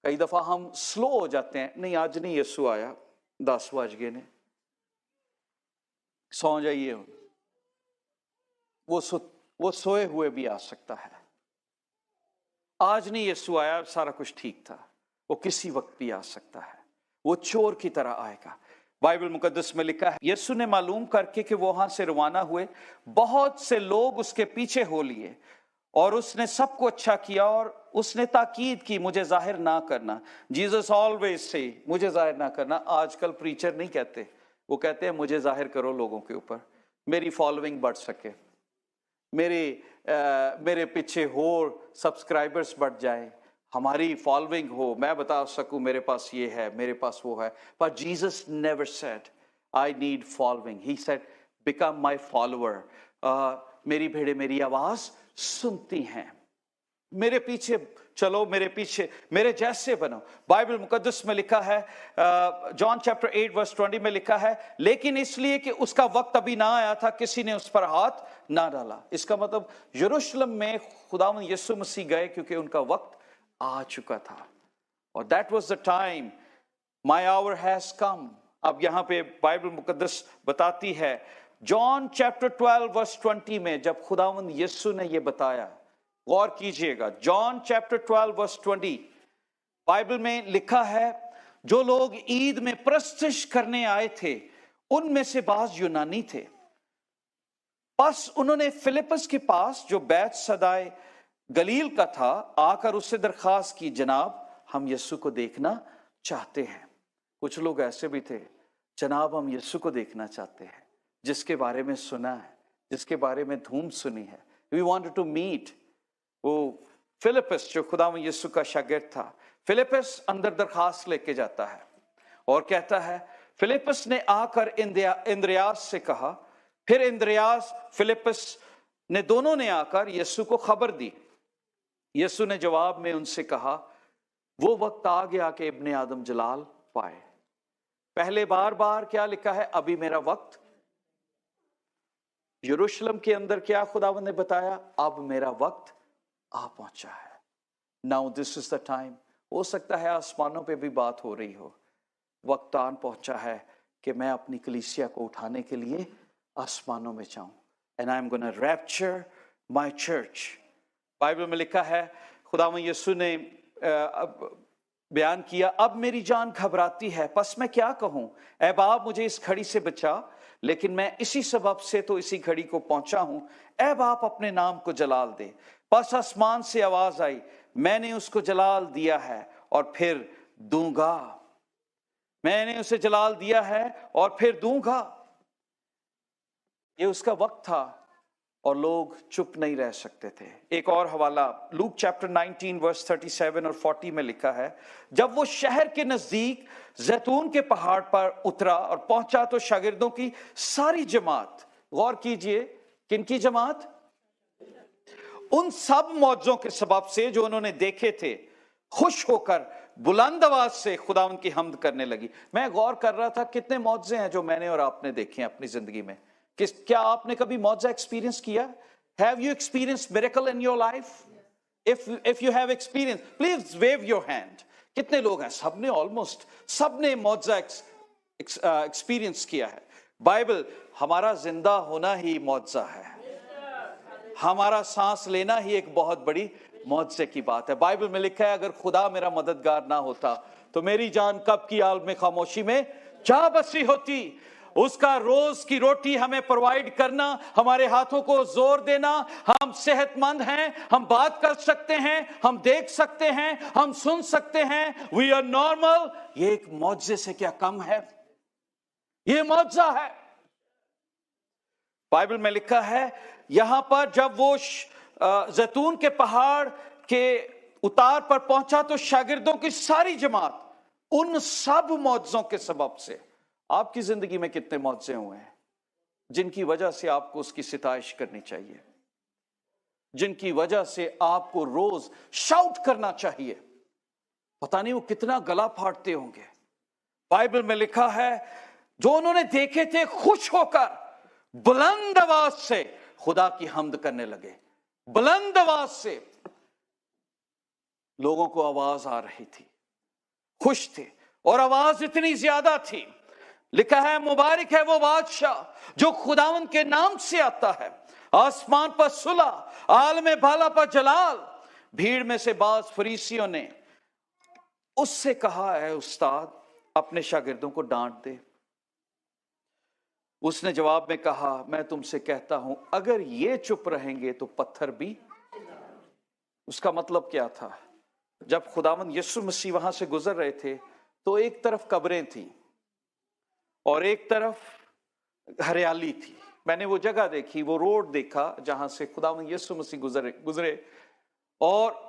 कई दफा हम स्लो हो जाते हैं, नहीं आज नहीं यीशु आया, 10 बज गए ने, सो जाइए। वो सोए हुए भी आ सकता है। आज नहीं यीशु आया, सारा कुछ ठीक था, वो किसी वक्त भी आ सकता है, वो चोर की तरह आएगा। बाइबल मुकद्दस में लिखा है, यीशु ने मालूम करके कि वो वहां से रवाना हुए, बहुत से लोग उसके पीछे हो लिए, और उसने सबको अच्छा किया, और उसने ताकीद की मुझे जाहिर ना करना। जीसस ऑलवेज से मुझे जाहिर ना करना। आजकल प्रीचर नहीं कहते, वो कहते हैं मुझे जाहिर करो लोगों के ऊपर, मेरी फॉलोइंग बढ़ सके, मेरे पीछे हो सब्सक्राइबर्स बढ़ जाए, हमारी फॉलोइंग हो, मैं बता सकूं मेरे पास ये है, मेरे पास वो है। पर Jesus never said I need following, he said become my follower. मेरी भेड़ें मेरी आवाज सुनती हैं, मेरे पीछे चलो, मेरे पीछे, मेरे जैसे बनो। बाइबल मुकद्दस में लिखा है, जॉन चैप्टर 8 वर्स 20 में लिखा है, लेकिन इसलिए कि उसका वक्त अभी ना आया था, किसी ने उस पर हाथ ना डाला। इसका मतलब यरूशलेम में खुदावंद यीशु मसीह गए क्योंकि उनका वक्त आ चुका था, और that was the time, my hour has come. अब यहां पे बाइबल मुकद्दस बताती है, जॉन चैप्टर 12 वर्स 20 में जब खुदावंद यीशु ने ये बताया, गौर कीजिएगा, जॉन चैप्टर 12 वर्स 20, बाइबल में लिखा है, जो लोग ईद में प्रस्तुत करने आए थे उनमें से बाज यूनानी थे। बस उन्होंने फिलिपस के पास जो बैत सदाए गलील का था आकर उससे दरखास्त की, जनाब हम यीशु को देखना चाहते हैं। कुछ लोग ऐसे भी थे, जनाब हम यीशु को देखना चाहते हैं, जिसके बारे में सुना है, जिसके बारे में धूम सुनी है, वी वांटेड टू मीट। वो फिलिपस जो खुदावंद यीशु का शागिर्द था, फिलिपस अंदर दरखास्त लेके जाता है और कहता है, फिलिपस ने आकर इंद्रियास से कहा, फिर इंद्रियास फिलिपस ने दोनों ने आकर यीशु को खबर दी। यीशु ने जवाब में उनसे कहा, वो वक्त आ गया कि इब्ने आदम जलाल पाए। पहले बार बार क्या लिखा है, अभी मेरा वक्त। यरूशलेम के अंदर क्या खुदावंद ने बताया, अब मेरा वक्त आ पहुंचा है। Now this is the time. हो सकता है आसमानों पे भी बात हो रही हो, वक्त आन पहुंचा है कि मैं अपनी कलीसिया को उठाने के लिए आसमानों में जाऊं। And I am gonna rapture my church. Bible में लिखा है, खुदावंद यीशु ने बयान किया, अब मेरी जान घबराती है, बस मैं क्या कहूं। ऐ बाप मुझे इस घड़ी से बचा, लेकिन मैं इसी सबब से तो इसी घड़ी को पहुंचा हूं। ऐ बाप अपने नाम को जलाल दे। बस आसमान से आवाज आई, मैंने उसको जलाल दिया है और फिर दूंगा। मैंने उसे जलाल दिया है और फिर दूंगा। ये उसका वक्त था और लोग चुप नहीं रह सकते थे। एक और हवाला लूक चैप्टर 19 वर्स 37 और 40 में लिखा है, जब वो शहर के नजदीक जैतून के पहाड़ पर उतरा और पहुंचा तो शागिर्दों की सारी जमात, गौर कीजिए किनकी जमात, उन सब मौजों के सबब से जो उन्होंने देखे थे, खुश होकर बुलंद आवाज से खुदावंद की हम्द करने लगी। मैं गौर कर रहा था कितने मौजे हैं जो मैंने और आपने देखे हैं अपनी जिंदगी में। क्या आपने कभी मौजा एक्सपीरियंस किया? Have you experience miracle in your life? If you have experience please wave your hand. कितने लोग हैं? सबने, ऑलमोस्ट सबने मौजा एक्सपीरियंस किया है। बाइबल, हमारा जिंदा होना ही मौजा है, हमारा सांस लेना ही एक बहुत बड़ी मौजे की बात है। बाइबल में लिखा है, अगर खुदा मेरा मददगार ना होता तो मेरी जान कब की आलम खामोशी में जा बसी होती। उसका रोज की रोटी हमें प्रोवाइड करना, हमारे हाथों को जोर देना, हम सेहतमंद हैं, हम बात कर सकते हैं, हम देख सकते हैं, हम सुन सकते हैं, वी आर नॉर्मल। ये एक मौजे से क्या कम है? ये मौजा है। बाइबल में लिखा है यहां पर, जब वो जैतून के पहाड़ के उतार पर पहुंचा तो शागिर्दों की सारी जमात, उन सब मौजों के सबब से। आपकी जिंदगी में कितने मौजे हुए हैं जिनकी वजह से आपको उसकी सिताइश करनी चाहिए, जिनकी वजह से आपको रोज शाउट करना चाहिए? पता नहीं वो कितना गला फाड़ते होंगे। बाइबल में लिखा है, जो उन्होंने देखे थे खुश होकर बुलंद आवाज से खुदा की हम्द करने लगे। बुलंद आवाज से लोगों को आवाज आ रही थी, खुश थे, और आवाज इतनी ज्यादा थी, लिखा है मुबारक है वो बादशाह जो खुदावन के नाम से आता है। आसमान पर सुलह, आलम बाला पर जलाल। भीड़ में से बाज फरीसियों ने उससे कहा, है उस्ताद अपने शागिर्दों को डांट दे। उसने जवाब में कहा, मैं तुमसे कहता हूं अगर ये चुप रहेंगे तो पत्थर भी। उसका मतलब क्या था? जब खुदावंद यीशु मसीह वहां से गुजर रहे थे तो एक तरफ कब्रें थी और एक तरफ हरियाली थी। मैंने वो जगह देखी, वो रोड देखा जहां से खुदावंद यीशु मसीह गुजरे। और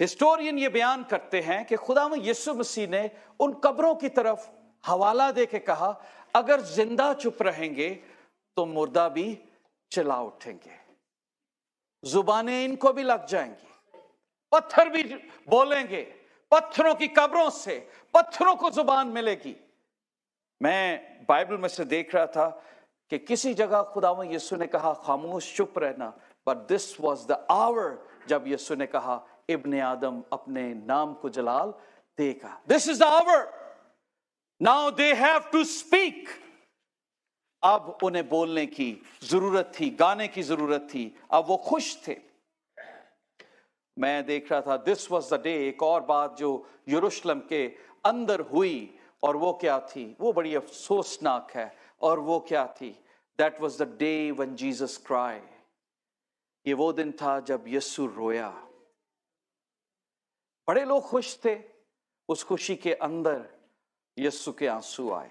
हिस्टोरियन ये बयान करते हैं कि खुदावंद यीशु मसीह ने उन कब्रों की तरफ हवाला दे के कहा, अगर जिंदा चुप रहेंगे तो मुर्दा भी चिल्ला उठेंगे, जुबानें इनको भी लग जाएंगी, पत्थर भी बोलेंगे, पत्थरों की कब्रों से पत्थरों को जुबान मिलेगी। मैं बाइबल में से देख रहा था कि किसी जगह खुदावंद यीशु ने कहा खामोश चुप रहना, but this was the hour जब यीशु ने कहा इब्ने आदम अपने नाम को जलाल देगा। This is the hour, now they have to speak. अब उन्हें बोलने की जरूरत थी, गाने की जरूरत थी। अब वो खुश थे। मैं देख रहा था, दिस वाज द डे। एक और बात जो यरूशलेम के अंदर हुई, और वो क्या थी? वो बड़ी अफसोसनाक है। और वो क्या थी? That was the day when Jesus cried. ये वो दिन था जब यीशु रोया। बड़े लोग खुश थे, उस खुशी के अंदर यीशु के आंसू आए।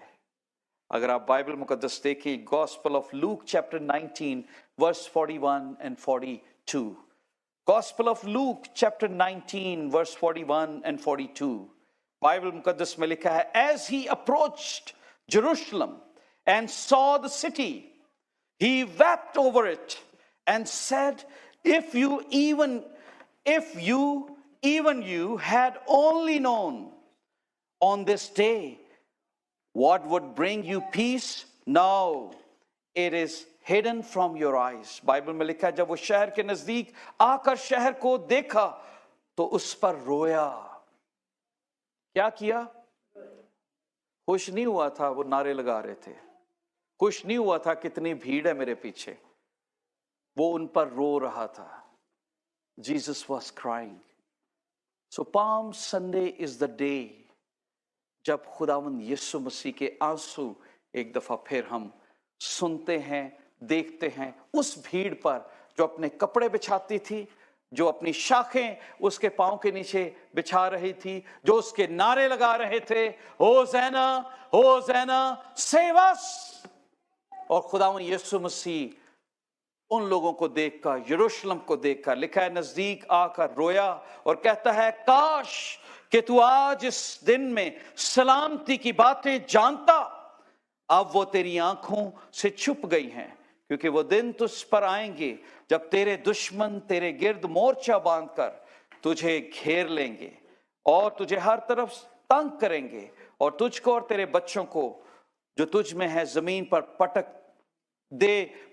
अगर आप बाइबल मुकद्दस देखिए, gospel of Luke chapter 19 verse 41 and 42। Gospel of Luke chapter 19 verse 41 and 42। Bible मुकद्दस में लिखा है, as he approached Jerusalem and saw the city, he wept over it and said, if you even if you, even you, had only known on this day what would bring you peace, now it is hidden from your eyes. Bible में लिखा है जब वो शहर के नजदीक आकर शहर को देखा तो उस पर रोया. क्या किया? खुश नहीं हुआ था, वो नारे लगा रहे थे. खुश नहीं हुआ था कितनी भीड़ है मेरे पीछे. वो उन पर रो रहा था. Jesus was crying. So Palm Sunday is the day जब खुदावंद यीशु मसीह के आंसू एक दफा फिर हम सुनते हैं, देखते हैं. उस भीड़ पर जो अपने कपड़े बिछाती थी, जो अपनी शाखें उसके पांव के नीचे बिछा रही थी, जो उसके नारे लगा रहे थे, होज़ैना होज़ैना सेव अस. और खुदावंद यीशु मसीह उन लोगों को देखकर, यरूशलेम को देखकर, लिखा है नजदीक आकर रोया और कहता है काश कि तू आज इस दिन में सलामती की बातें जानता. अब वो तेरी आंखों से छुप गई हैं, क्योंकि वो दिन तुझ पर आएंगे जब तेरे दुश्मन तेरे गिर्द मोर्चा बांधकर तुझे घेर लेंगे और तुझे हर तरफ तंग करेंगे और तुझको और तेरे बच्चों को जो तुझ में है जमीन पर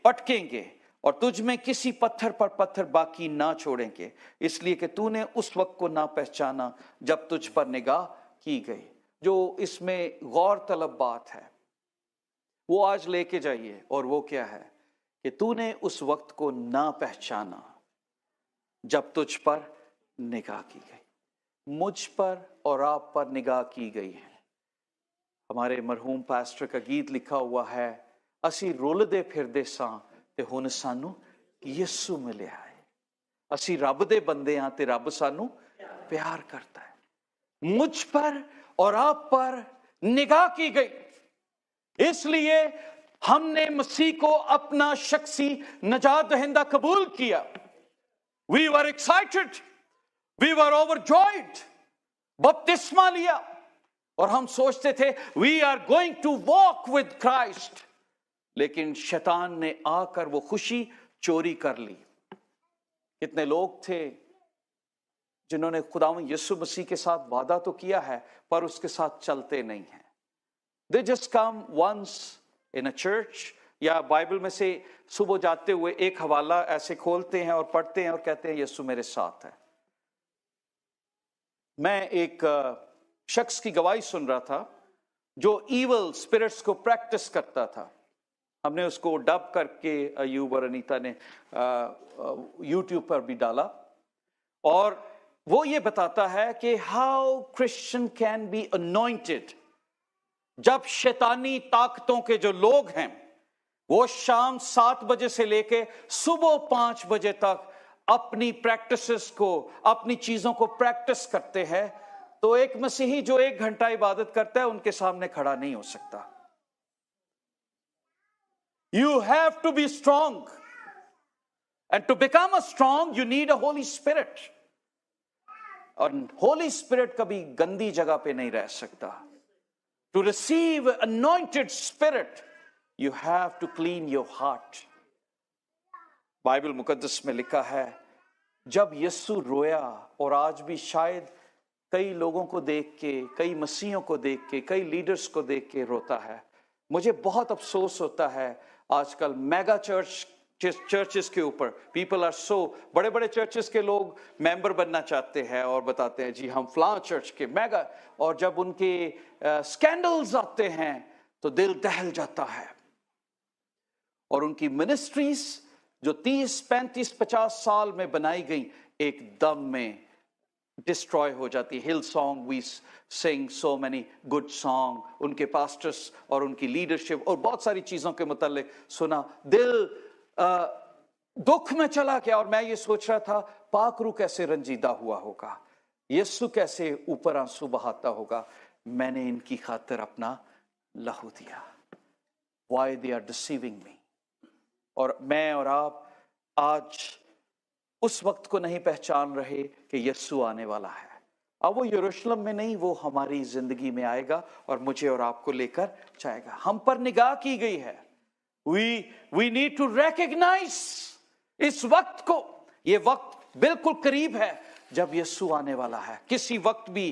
पटकेंगे और तुझ में किसी पत्थर पर पत्थर बाकी ना छोड़ेंगे, इसलिए कि तूने उस वक्त को ना पहचाना जब तुझ पर निगाह की गई. जो इसमें गौर तलब बात है वो आज लेके जाइए, और वो क्या है कि तूने उस वक्त को ना पहचाना जब तुझ पर निगाह की गई. मुझ पर और आप पर निगाह की गई है. हमारे मरहूम पास्टर का गीत लिखा हुआ है, असी रुलदे फिरदे सां ते हुण सानू यीशु मिलिया है. असी रब दे बंदे हां ते रब सानू प्यार करता है. मुझ पर और आप पर निगाह की गई, इसलिए हमने मसीह को अपना शख्सी नजात दहिंदा कबूल किया. We were excited, we were overjoyed. बपतिस्मा लिया और हम सोचते थे we are going to walk with Christ. लेकिन शैतान ने आकर वो खुशी चोरी कर ली. कितने लोग थे जिन्होंने खुदावंद यीशु मसीह के साथ वादा तो किया है पर उसके साथ चलते नहीं हैं. They just come once in a church, या बाइबल में से सुबह जाते हुए एक हवाला ऐसे खोलते हैं और पढ़ते हैं और कहते हैं यीशु मेरे साथ है. मैं एक शख्स की गवाही सुन रहा था जो इवल स्पिरिट्स को प्रैक्टिस करता था. हमने उसको डब करके अयूब और अनीता ने यूट्यूब पर भी डाला, और वो ये बताता है कि how Christian can be anointed. जब शैतानी ताकतों के जो लोग हैं वो शाम 7 बजे से लेके सुबह 5 बजे तक अपनी प्रैक्टिसेस को, अपनी चीजों को प्रैक्टिस करते हैं, तो एक मसीही जो 1 घंटा इबादत करता है उनके सामने खड़ा नहीं हो सकता. You have to be strong, and to become a strong you need a Holy Spirit. और Holy Spirit कभी गंदी जगह पे नहीं रह सकता. To receive anointed spirit, you have to clean your heart. Bible मुकद्दस में लिखा है जब यीशु रोया, और आज भी शायद कई लोगों को देख के, कई मसीहों को देख के, कई लीडर्स को देख के रोता है. मुझे बहुत अफसोस होता है आजकल मेगा चर्चेस के ऊपर. पीपल आर सो, बड़े बड़े चर्चेस के लोग मेंबर बनना चाहते हैं और बताते हैं जी हम फलां चर्च के मेगा, और जब उनके स्कैंडल्स आते हैं तो दिल दहल जाता है. और उनकी मिनिस्ट्रीज जो 30, 35, 50 साल में बनाई गई एकदम में डिस्ट्रॉय हो जाती. Hillsong we sing so many good song, उनके पास्टर्स और उनकी लीडरशिप और बहुत सारी चीजों के मुतालिक सुना, दिल दुख में चला गया. और मैं ये सोच रहा था पाकरू कैसे रंजीदा हुआ होगा, यीशु कैसे ऊपर आंसू बहाता होगा. मैंने इनकी खातिर अपना लहू दिया. Why they are deceiving me. और मैं और आप आज उस वक्त को नहीं पहचान रहे कि यीशु आने वाला है. अब वो यरूशलेम में नहीं, वो हमारी जिंदगी में आएगा और मुझे और आपको लेकर जाएगा. हम पर निगाह की गई है. We need to recognize इस वक्त को. ये वक्त बिल्कुल करीब है जब यीशु आने वाला है। किसी वक्त भी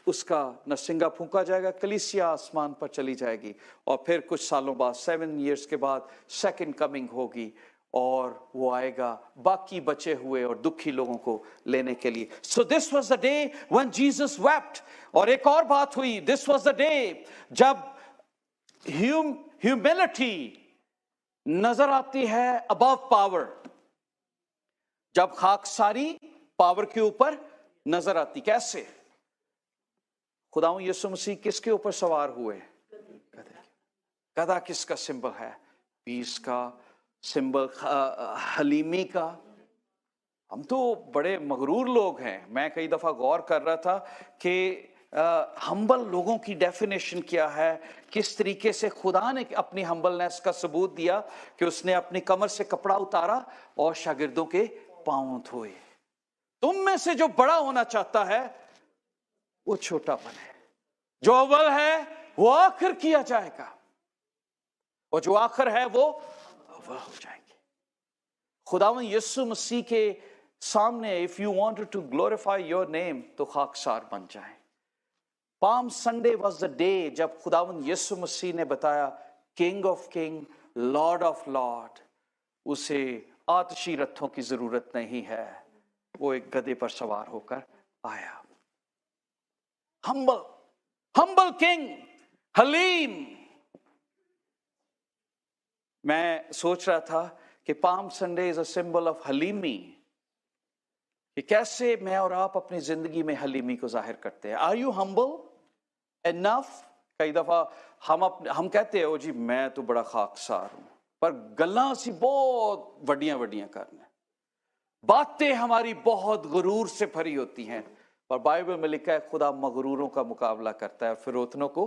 उसका नरसिंगा फूंका जाएगा, कलीसिया आसमान पर चली जाएगी और फिर कुछ सालों बाद 7 years के बाद सेकंड कमिंग होगी और वो आएगा बाकी बचे हुए और दुखी लोगों को लेने के लिए। So this was the day when Jesus wept. और एक और बात हुई, दिस वाज द डे जब ह्यूमिलिटी नजर आती है अबव पावर, जब खाकसारी पावर के ऊपर नजर आती। कैसे? खुदावंद यीशु मसीह किसके ऊपर सवार हुए? गधा किसका सिंबल है? पीस का सिंबल, हलीमी का। हम तो बड़े मगरूर लोग हैं। मैं कई दफा गौर कर रहा था कि हम्बल लोगों की डेफिनेशन क्या है, किस तरीके से खुदा ने अपनी हम्बलनेस का सबूत दिया कि उसने अपनी कमर से कपड़ा उतारा और शागिर्दों के पांव धोए। तुम में से जो बड़ा होना चाहता है वो छोटापन है, जो अव्वल है वो आखिर किया जाएगा और जो आखिर है वो अव्वल हो जाएंगे। खुदावंद यीशु मसीह के सामने if you wanted to glorify your name तो खाकसार बन जाए। Palm Sunday was the day जब खुदावंद यीशु मसीह ने बताया king of king, lord of lord, उसे आतशी रथों की जरूरत नहीं है, वो एक गधे पर सवार होकर आया। humble king, haleem. मैं सोच रहा था कि palm Sunday is a symbol of हलीमी, कि कैसे मैं और आप अपनी जिंदगी में हलीमी को जाहिर करते हैं। Are you humble enough? कई दफा हम कहते हैं ओ जी मैं तो बड़ा खाकसार हूं, पर गल्लां सी बहुत वड्डियां वड्डियां करना, बातें हमारी बहुत गुरूर से भरी होती हैं। पर बाइबल में लिखा है खुदा मगरूरों का मुकाबला करता है, फिरौतनों को।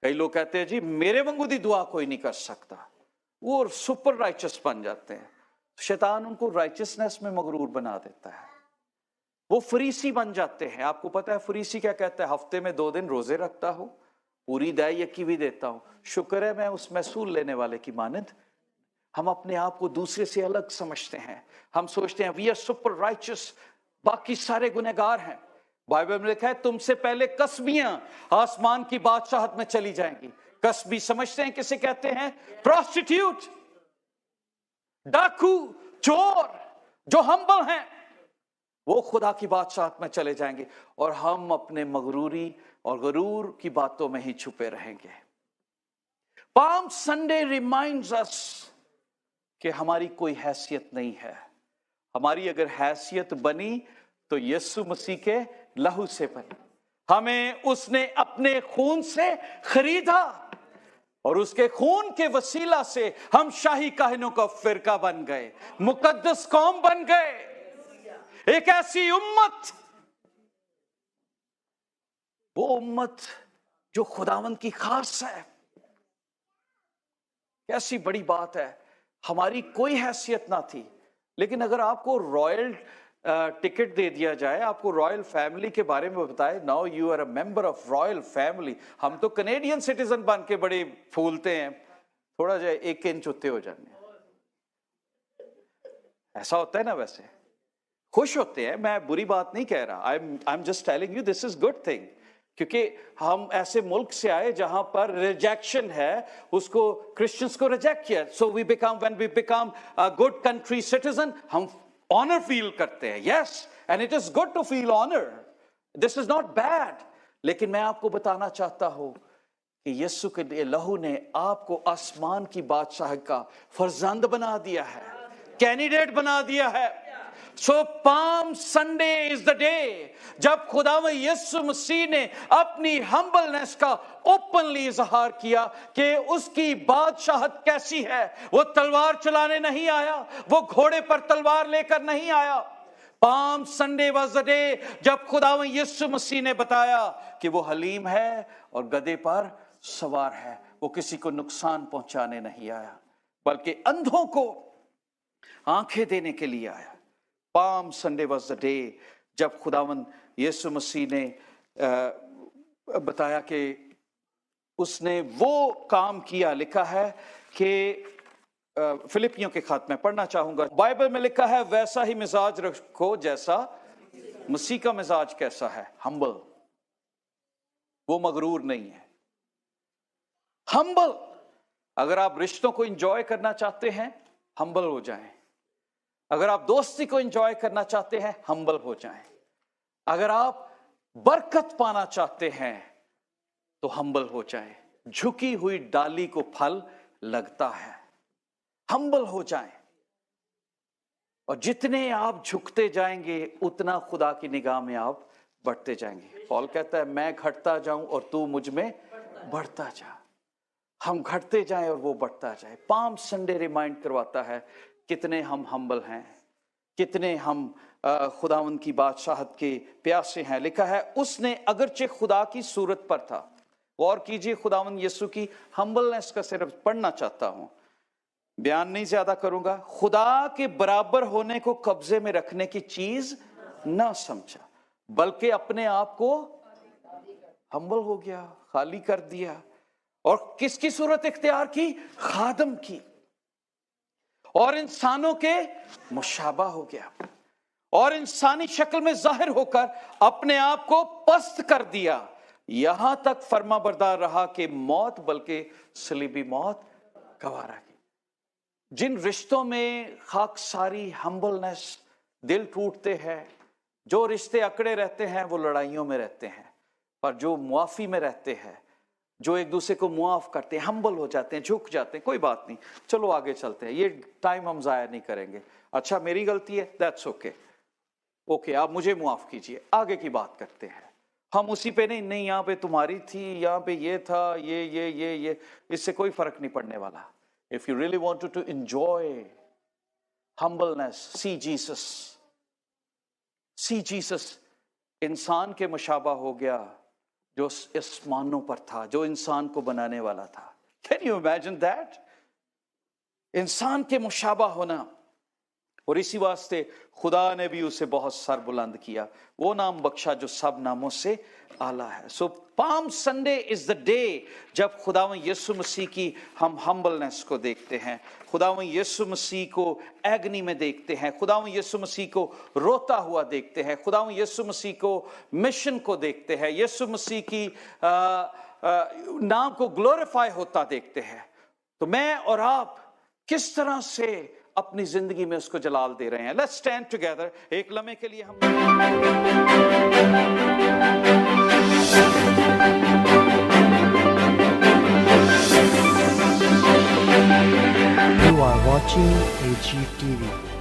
कई लोग कहते हैं जी मेरे वांगू दी दुआ कोई नहीं कर सकता, वो सुपर राइचस बन जाते हैं। शैतान उनको राइचसनेस में मगरूर बना देता है, वो फरीसी बन जाते हैं। आपको पता है फरीसी क्या कहता है? हफ्ते में 2 दिन रोजे रखता हूं, पूरी दाई यकी भी देता हूं, शुक्र है मैं उस महसूल लेने वाले की मानद। हम अपने आप को दूसरे से अलग समझते हैं, हम सोचते हैं वी आर सुपर राइचस, बाकी सारे गुनहगार हैं। बाइबल में लिखा है तुमसे पहले कसबियां आसमान की बादशाहत में चली जाएंगी। कसबी समझते हैं किसे कहते हैं? प्रोस्टिट्यूट, डाकू, चोर। जो हम्बल हैं वो खुदा की बादशाहत में चले जाएंगे और हम अपने मगरूरी और गरूर की बातों में ही छुपे रहेंगे। पाम संडे रिमाइंड्स अस कि हमारी कोई हैसियत नहीं है। हमारी अगर हैसियत बनी तो यीशु मसीह के लहू से बनी। हमें उसने अपने खून से खरीदा और उसके खून के वसीला से हम शाही काहिनों का फिरका बन गए, मुकद्दस कौम बन गए, एक ऐसी उम्मत, वो उम्मत जो खुदावंद की खास है। कैसी बड़ी बात है। हमारी कोई हैसियत ना थी, लेकिन अगर आपको रॉयल टिकट दे दिया जाए, आपको रॉयल फैमिली के बारे में बताए, now you are a member of royal family. हम तो कनेडियन सिटीजन बन के बड़े फूलते हैं, थोड़ा जा 1 इंच उत्ते हो जाने, ऐसा होता है ना। वैसे खुश होते हैं, मैं बुरी बात नहीं कह रहा, I am just telling you this is good thing, क्योंकि हम ऐसे मुल्क से आए जहां पर रिजेक्शन है, उसको क्रिश्चियंस को रिजेक्ट किया। So we become, when we become a good country citizen, हम ऑनर फील करते हैं। Yes, and it is good to feel honour, this is not bad. लेकिन मैं आपको बताना चाहता हूं कि यीशु के लहू ने आपको आसमान की बादशाह का फर्जंद बना दिया है, कैंडिडेट बना दिया है। So palm Sunday is the day जब खुदावंद यीशु मसीह ने अपनी हम्बलनेस का ओपनली इजहार किया कि उसकी बादशाहत कैसी है। वो तलवार चलाने नहीं आया, वो घोड़े पर तलवार लेकर नहीं आया। Palm Sunday was the day जब खुदावंद यीशु मसीह ने बताया कि वो हलीम है और गधे पर सवार है। वो किसी को नुकसान पहुंचाने नहीं आया, बल्कि अंधों को आंखें देने के लिए आया। Palm Sunday was the day जब खुदावंद यीशु मसीह ने बताया कि उसने वो काम किया। लिखा है कि फिलिपियों के खत में पढ़ना चाहूंगा। बाइबल में लिखा है, वैसा ही मिजाज रखो जैसा मसीह का मिजाज कैसा है, हम्बल। वो मगरूर नहीं है, हम्बल। अगर आप रिश्तों को एंजॉय करना चाहते हैं, हम्बल हो जाएं। अगर आप दोस्ती को एंजॉय करना चाहते हैं, हम्बल हो जाएं। अगर आप बरकत पाना चाहते हैं तो हम्बल हो जाएं। झुकी हुई डाली को फल लगता है, हम्बल हो जाएं। और जितने आप झुकते जाएंगे उतना खुदा की निगाह में आप बढ़ते जाएंगे। पौल कहता है, मैं घटता जाऊं और तू मुझ में बढ़ता जा। हम घटते जाएं और वो बढ़ता जाए। पाम संडे रिमाइंड करवाता है कितने हम हम्बल हैं, कितने हम खुदावंद की बादशाहत के प्यासे हैं। लिखा है, उसने अगरचे खुदा की सूरत पर था। गौर कीजिए, खुदावंद यीशु की हम्बलनेस का सिर्फ पढ़ना चाहता हूं, बयान नहीं ज्यादा करूंगा। खुदा के बराबर होने को कब्जे में रखने की चीज ना समझा, बल्कि अपने आप को हम्बल हो गया, खाली कर दिया। और किसकी सूरत इख्तियार की? खादम की। और इंसानों के मुशाबा हो गया और इंसानी शक्ल में जाहिर होकर अपने आप को पस्त कर दिया, यहां तक फर्माबरदार रहा कि मौत, बल्कि सलीबी मौत गवारा की। जिन रिश्तों में खाकसारी, हम्बलनेस, दिल टूटते हैं, जो रिश्ते अकड़े रहते हैं वो लड़ाइयों में रहते हैं, पर जो मुआफी में रहते हैं, जो एक दूसरे को मुआफ करते हैं, हम्बल हो जाते हैं, झुक जाते हैं, कोई बात नहीं, चलो आगे चलते हैं, ये टाइम हम जाया नहीं करेंगे। अच्छा मेरी गलती है, दैट्स ओके, ओके आप मुझे मुआफ कीजिए, आगे की बात करते हैं। हम उसी पे नहीं यहाँ पे तुम्हारी थी, यहाँ पे ये था, ये, इससे कोई फर्क नहीं पड़ने वाला। If you really wanted to enjoy humbleness, see Jesus. See Jesus. इंसान के मुशाबा हो गया जो आसमानों पर था, जो इंसान को बनाने वाला था। Can you imagine that? इंसान के मुशाबा होना। और इसी वास्ते खुदा ने भी उसे बहुत सर बुलंद किया, वो नाम बख्शा जो सब नामों से आला है। So palm Sunday is the day जब खुदावन यीशु मसीह की हम हम्बलनेस को देखते हैं, खुदावन यीशु मसीह को एगनी में देखते हैं, खुदावन यीशु मसीह को रोता हुआ देखते हैं, खुदावन यीशु मसीह को मिशन को देखते हैं, यीशु मसीह की नाम को ग्लोरीफाई होता देखते हैं। तो मैं और आप किस तरह से अपनी जिंदगी में उसको जलाल दे रहे हैं। Let's stand together. एक लम्हे के लिए हम You are watching AG TV.